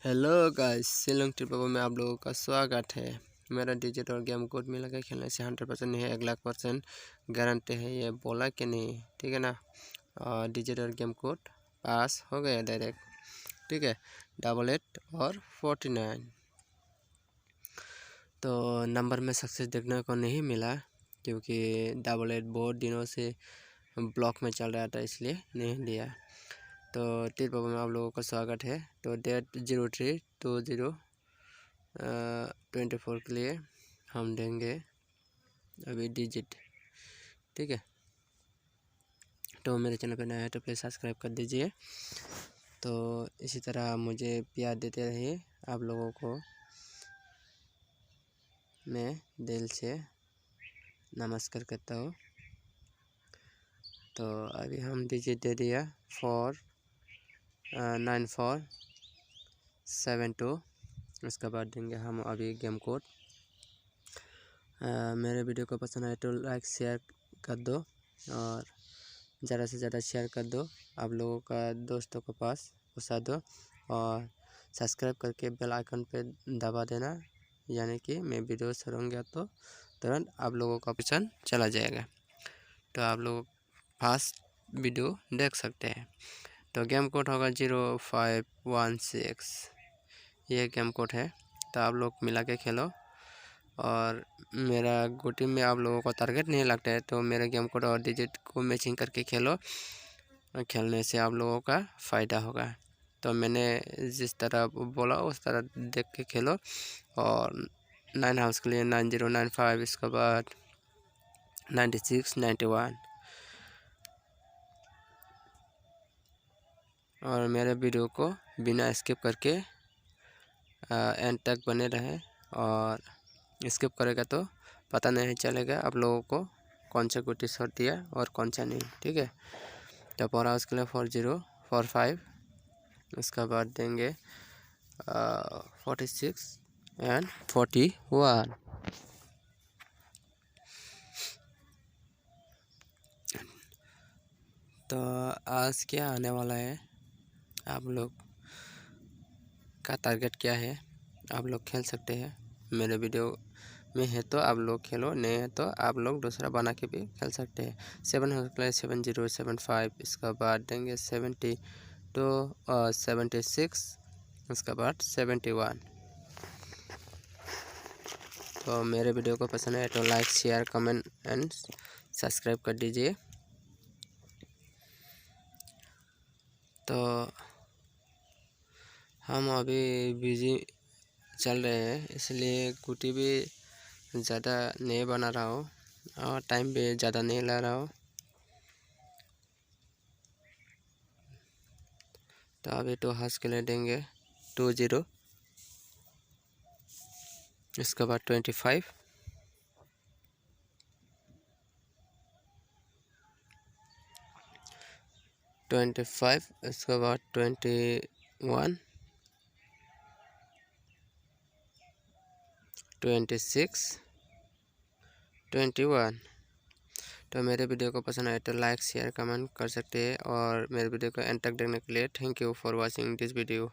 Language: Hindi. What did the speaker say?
हेलो गाइस, शिलोंग ट्रिप में आप लोगों का स्वागत है। मेरा डिजिट और गेम कोड मिला के खेलने से 100% नहीं है, 1,00,000% गारंटी है, ये बोला कि नहीं, ठीक है ना। डिजिट और गेम कोड पास हो गया डायरेक्ट, ठीक है। 88 और 49 तो नंबर में सक्सेस देखने को नहीं मिला, क्योंकि 88 बहुत दिनों से ब्लॉक में चल रहा था, इसलिए नहीं दिया। तो ट्रिप में आप लोगों का स्वागत है। तो डेट 03/2024 के लिए हम देंगे अभी डिजिट, ठीक है। तो मेरे चैनल पर नया है तो प्लीज़ सब्सक्राइब कर दीजिए। तो इसी तरह मुझे प्यार देते रहिए। आप लोगों को मैं दिल से नमस्कार करता हूँ। तो अभी हम डिजिट दे दिया 49472। उसके बाद देंगे हम अभी गेम कोड। मेरे वीडियो को पसंद आए तो लाइक शेयर कर दो और ज़्यादा से ज़्यादा शेयर कर दो, आप लोगों का दोस्तों के पास पहुँचा दो और सब्सक्राइब करके बेल आइकन पे दबा देना, यानी कि मैं वीडियो छोड़ूंगा तो तुरंत आप लोगों का ऑप्शन चला जाएगा, तो आप लोग फास्ट वीडियो देख सकते हैं। तो गेम कोड होगा 0516, ये गेम कोड है। तो आप लोग मिला के खेलो और मेरा गोटी में आप लोगों को टारगेट नहीं लगता है, तो मेरे गेम कोड और डिजिट को मैचिंग करके खेलो। खेलने से आप लोगों का फ़ायदा होगा। तो मैंने जिस तरह बोला उस तरह देख के खेलो। और 9 हाउस के लिए 9095, इसके बाद 96 91। और मेरे वीडियो को बिना स्किप करके एंड तक बने रहे, और स्किप करेगा तो पता नहीं चलेगा आप लोगों को कौन सा गुटी शॉट दिया और कौन सा नहीं, ठीक है। तो पूरा उसके लिए 4045, उसके बाद देंगे 46 एंड 41। तो आज क्या आने वाला है, आप लोग का टारगेट क्या है, आप लोग खेल सकते हैं। मेरे वीडियो में है तो आप लोग खेलो, नहीं है तो आप लोग दूसरा बना के भी खेल सकते हैं। 7 हो सकता है 7075, इसका बाद देंगे 72 और 76, उसके बाद 71। तो मेरे वीडियो को पसंद है तो like share comment and subscribe कर दीजिए। तो हम अभी बिजी चल रहे हैं, इसलिए गुटी भी ज़्यादा नहीं बना रहा हूँ और टाइम भी ज़्यादा नहीं ला रहा हूँ। तो अभी तो हाथ के लिए देंगे 20, इसके बाद 25, इसके बाद 21, 26, 21। तो मेरे वीडियो को पसंद आए तो लाइक शेयर कमेंट कर सकते हैं, और मेरे वीडियो को एंड तक देखने के लिए thank you for watching this video.